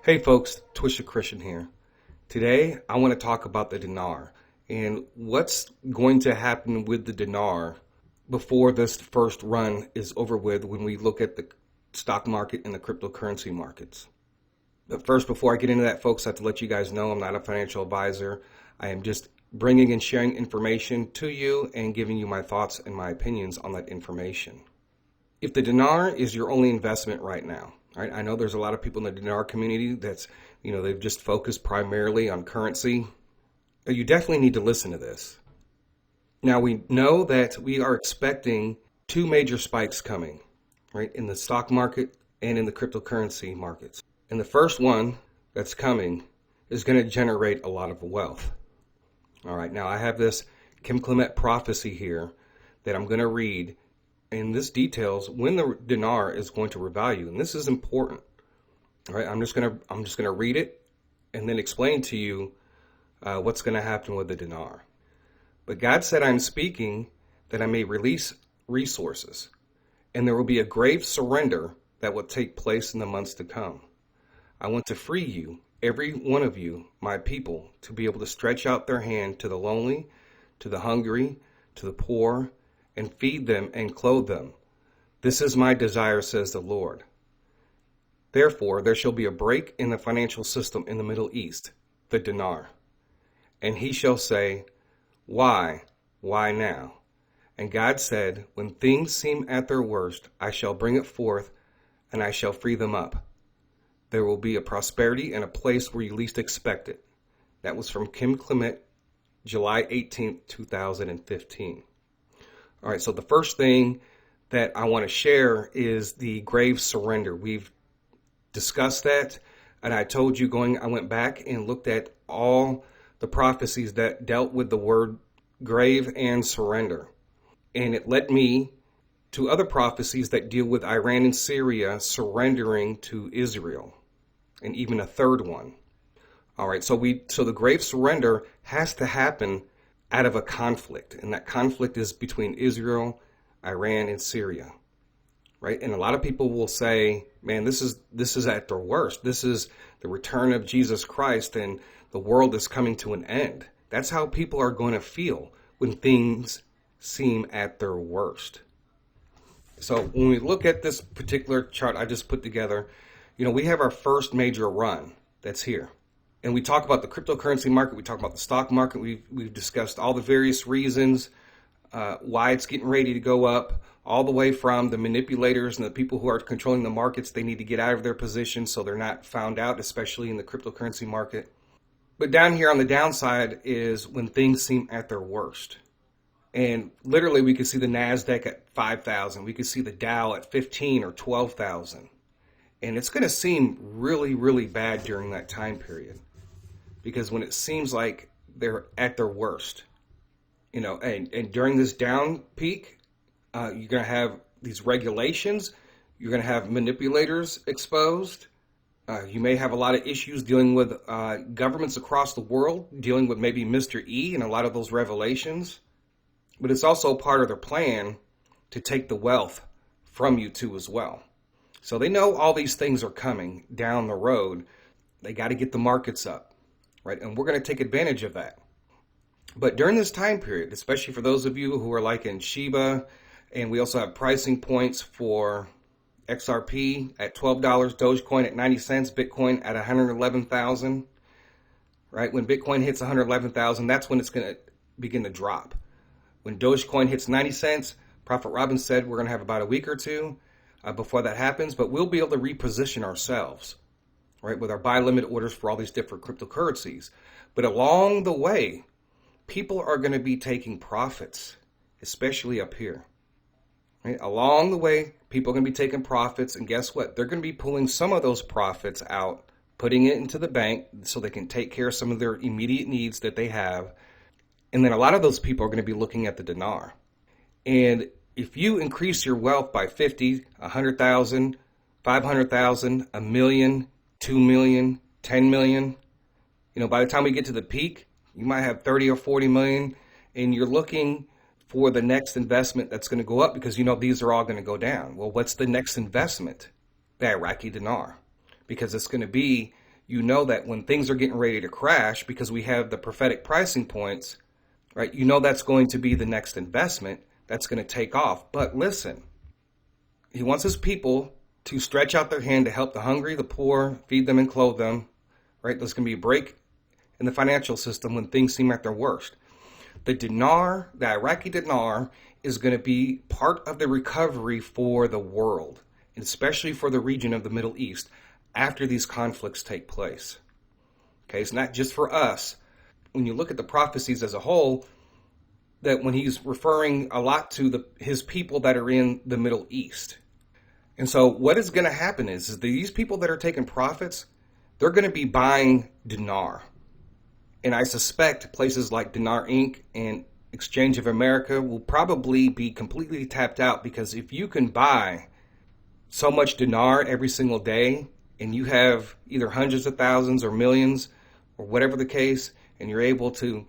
Hey folks, Twisha Christian here. Today I want to talk about the dinar and what's going to happen with the dinar before this first run is over with when we look at the stock market and the cryptocurrency markets. But first, before I get into that, folks, I have to let you guys know I'm not a financial advisor. I am just bringing and sharing information to you and giving you my thoughts and my opinions on that information. If the dinar is your only investment right now, right? I know there's a lot of people in the dinar community that's, they've just focused primarily on currency. You definitely need to listen to this. Now, we know that we are expecting two major spikes coming, right, in the stock market and in the cryptocurrency markets. And the first one that's coming is going to generate a lot of wealth. All right, now I have this Clement Prophecy here that I'm going to read. And this details when the dinar is going to revalue, and this is important. All right, I'm just gonna read it and then explain to you what's going to happen with the dinar. But God said, "I'm speaking that I may release resources, and there will be a grave surrender that will take place in the months to come. I want to free you, every one of you, my people, to be able to stretch out their hand to the lonely, to the hungry, to the poor, and feed them and clothe them. This is my desire, says the Lord. Therefore, there shall be a break in the financial system in the Middle East, the dinar. And he shall say, why now? And God said, when things seem at their worst, I shall bring it forth, and I shall free them up. There will be a prosperity and a place where you least expect it." That was from Kim Clement, July 18th, 2015. All right, so the first thing that I want to share is the grave surrender. We've discussed that, and I told you I went back and looked at all the prophecies that dealt with the word grave and surrender. And it led me to other prophecies that deal with Iran and Syria surrendering to Israel, and even a third one. All right, so the grave surrender has to happen out of a conflict, and that conflict is between Israel, Iran, and Syria, right? And a lot of people will say, man, this is at their worst. This is the return of Jesus Christ, and the world is coming to an end. That's how people are going to feel when things seem at their worst. So when we look at this particular chart I just put together, we have our first major run that's here. And we talk about the cryptocurrency market, we talk about the stock market, we've discussed all the various reasons why it's getting ready to go up, all the way from the manipulators and the people who are controlling the markets. They need to get out of their position so they're not found out, especially in the cryptocurrency market. But down here on the downside is when things seem at their worst. And literally we could see the NASDAQ at 5,000. We could see the Dow at 15 or 12,000. And it's going to seem really, really bad during that time period, because when it seems like they're at their worst, and during this down peak, you're going to have these regulations, you're going to have manipulators exposed, you may have a lot of issues dealing with governments across the world, dealing with maybe Mr. E and a lot of those revelations, but it's also part of their plan to take the wealth from you too as well. So they know all these things are coming down the road. They got to get the markets up, right? And we're going to take advantage of that. But during this time period, especially for those of you who are like in Shiba, and we also have pricing points for XRP at $12, Dogecoin at 90 cents, Bitcoin at 111,000, right? When Bitcoin hits 111,000, that's when it's going to begin to drop. When Dogecoin hits 90 cents, Prophet Robin said we're going to have about a week or two before that happens, but we'll be able to reposition ourselves, right, with our buy limit orders for all these different cryptocurrencies. But along the way, people are going to be taking profits, especially up here. Right? Along the way, people are going to be taking profits, and guess what? They're going to be pulling some of those profits out, putting it into the bank so they can take care of some of their immediate needs that they have. And then a lot of those people are going to be looking at the dinar. And if you increase your wealth by 50, 100,000, 500,000, a million, 2 million, 10 million, by the time we get to the peak, you might have 30 or 40 million, and you're looking for the next investment that's going to go up because these are all going to go down. Well, what's the next investment? The Iraqi dinar, because it's going to be you know that when things are getting ready to crash because we have the prophetic pricing points, right? You know that's going to be the next investment that's going to take off. But listen, he wants his people to stretch out their hand to help the hungry, the poor, feed them and clothe them, right? There's going to be a break in the financial system when things seem at their worst. The dinar, the Iraqi dinar, is going to be part of the recovery for the world, especially for the region of the Middle East after these conflicts take place. Okay, it's not just for us. When you look at the prophecies as a whole, that when he's referring a lot to his people that are in the Middle East. And so what is going to happen is these people that are taking profits, they're going to be buying dinar. And I suspect places like Dinar Inc. and Exchange of America will probably be completely tapped out, because if you can buy so much dinar every single day and you have either hundreds of thousands or millions or whatever the case, and you're able to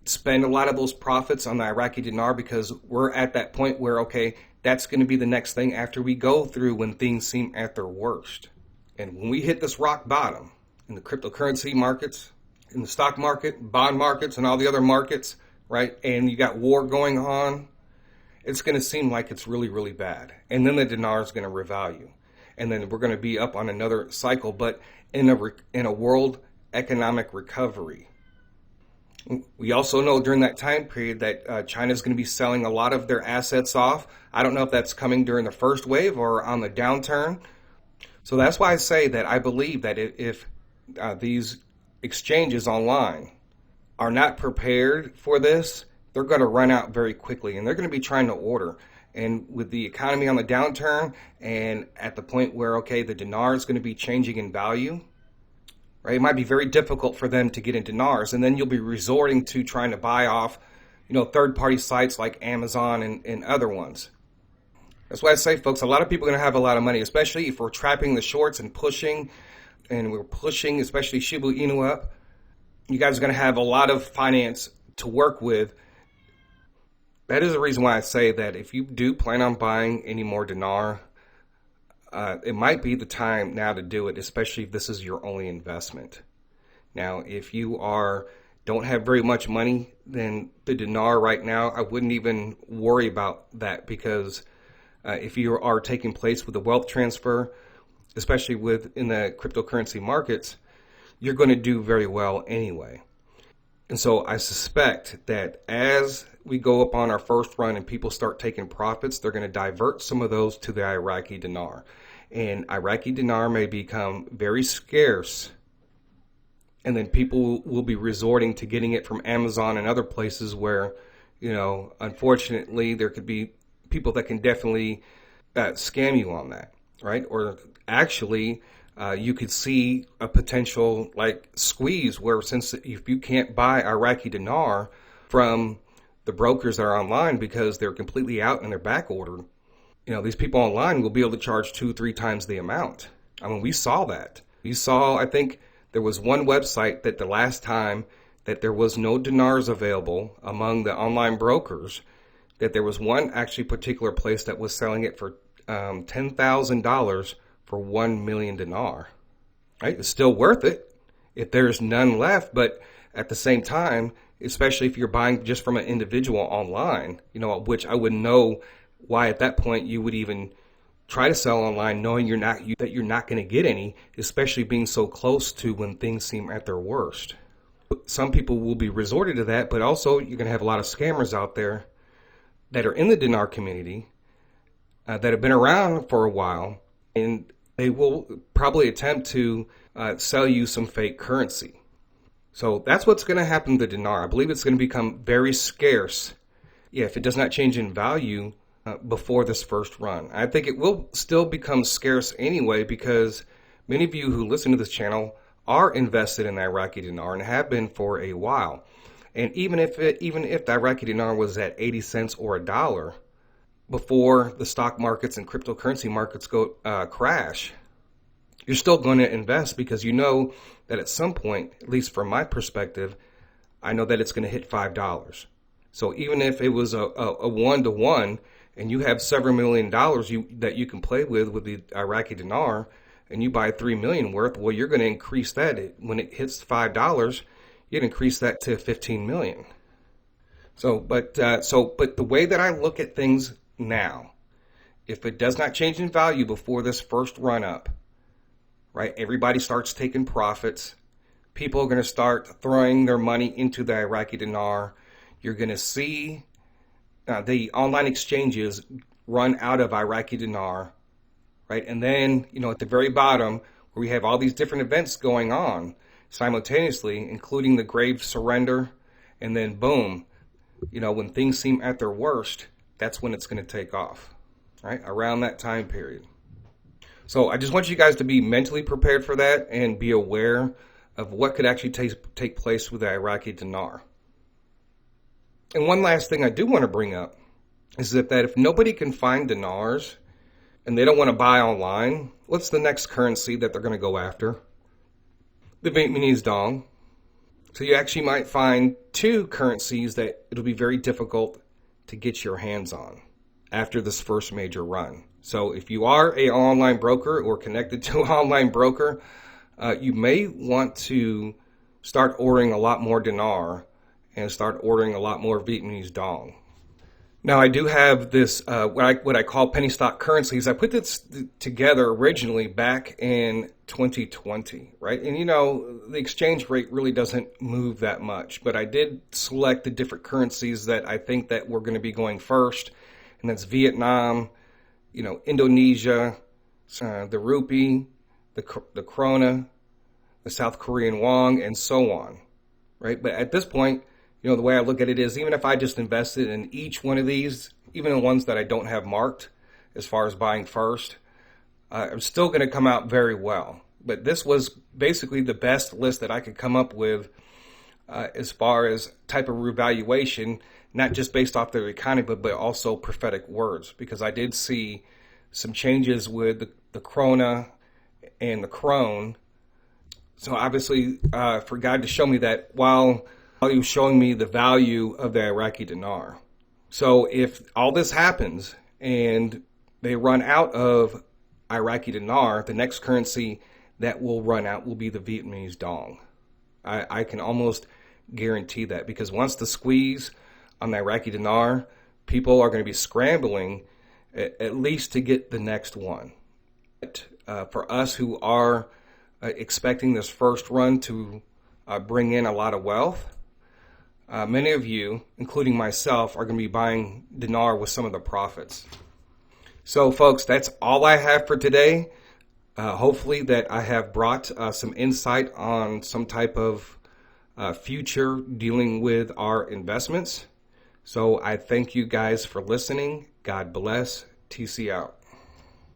spend a lot of those profits on the Iraqi dinar, because we're at that point where, okay, that's going to be the next thing after we go through when things seem at their worst. And when we hit this rock bottom in the cryptocurrency markets, in the stock market, bond markets, and all the other markets, right? And you got war going on, it's going to seem like it's really, really bad. And then the dinar is going to revalue. And then we're going to be up on another cycle, but in a world economic recovery. We also know during that time period that China is going to be selling a lot of their assets off. I don't know if that's coming during the first wave or on the downturn. So that's why I say that I believe that if these exchanges online are not prepared for this, they're going to run out very quickly, and they're going to be trying to order. And with the economy on the downturn and at the point where, okay, the dinar is going to be changing in value, right? It might be very difficult for them to get in dinars, and then you'll be resorting to trying to buy off, third-party sites like Amazon and other ones. That's why I say, folks, a lot of people are going to have a lot of money, especially if we're trapping the shorts and pushing, and we're pushing, especially Shiba Inu up. You guys are going to have a lot of finance to work with. That is the reason why I say that if you do plan on buying any more dinar, it might be the time now to do it, especially if this is your only investment. Now, if you don't have very much money, then the dinar right now, I wouldn't even worry about that, because if you are taking place with a wealth transfer, especially in the cryptocurrency markets, you're going to do very well anyway. And so I suspect that as we go up on our first run and people start taking profits, they're going to divert some of those to the Iraqi dinar. And Iraqi dinar may become very scarce, and then people will be resorting to getting it from Amazon and other places where, unfortunately, there could be people that can definitely scam you on that, right? Or actually, you could see a potential squeeze where, since if you can't buy Iraqi dinar from the brokers that are online because they're completely out and they're back ordered, these people online will be able to charge 2-3 times the amount. I mean, we saw that. I think there was one website that the last time that there was no dinars available among the online brokers, that there was one actually particular place that was selling it for $10,000 for 1 million dinar. Right? It's still worth it if there's none left, but at the same time, especially if you're buying just from an individual online, which I wouldn't know why at that point you would even try to sell online, knowing that you're not going to get any, especially being so close to when things seem at their worst. Some people will be resorted to that, but also you're going to have a lot of scammers out there that are in the dinar community that have been around for a while, and they will probably attempt to sell you some fake currency. So that's what's going to happen to the dinar. I believe it's going to become very scarce, if it does not change in value before this first run. I think it will still become scarce anyway, because many of you who listen to this channel are invested in the Iraqi dinar and have been for a while. And even if the Iraqi dinar was at 80 cents or $1 before the stock markets and cryptocurrency markets go crash, you're still going to invest, because you know that at some point, at least from my perspective, I know that it's going to hit $5. So even if it was a 1-to-1 and you have several $1 million that you can play with the Iraqi dinar, and you buy 3 million worth, well, you're going to increase that. When it hits $5, you'd increase that to 15 million. But the way that I look at things now, if it does not change in value before this first run up, right? Everybody starts taking profits. People are going to start throwing their money into the Iraqi dinar. You're going to see the online exchanges run out of Iraqi dinar, right? And then, at the very bottom, where we have all these different events going on simultaneously, including the grave surrender, and then boom, when things seem at their worst, that's when it's going to take off, right? Around that time period. So I just want you guys to be mentally prepared for that and be aware of what could actually take place with the Iraqi dinar. And one last thing I do want to bring up is that if nobody can find dinars and they don't want to buy online, what's the next currency that they're going to go after? The Vietnamese dong. So you actually might find two currencies that it'll be very difficult to get your hands on after this first major run. So if you are an online broker or connected to an online broker, you may want to start ordering a lot more dinar and start ordering a lot more Vietnamese dong. Now, I do have this, what I call penny stock currencies. I put this together originally back in 2020, right? And the exchange rate really doesn't move that much, but I did select the different currencies that I think that we're going to be going first, and that's Vietnam, Indonesia, the rupee, the krona, the South Korean won, and so on, right? But at this point, the way I look at it is, even if I just invested in each one of these, even the ones that I don't have marked as far as buying first, I'm still going to come out very well. But this was basically the best list that I could come up with as far as type of revaluation, not just based off the economy, but also prophetic words, because I did see some changes with the krona and the krone. So obviously, for God to show me that while he was showing me the value of the Iraqi dinar. So if all this happens and they run out of Iraqi dinar, the next currency that will run out will be the Vietnamese dong. I can almost guarantee that, because once the squeeze on the Iraqi dinar, people are going to be scrambling at least to get the next one. For us who are expecting this first run to bring in a lot of wealth, many of you, including myself, are going to be buying dinar with some of the profits. So, folks, that's all I have for today. Hopefully that I have brought some insight on some type of future dealing with our investments. So I thank you guys for listening. God bless. TC out.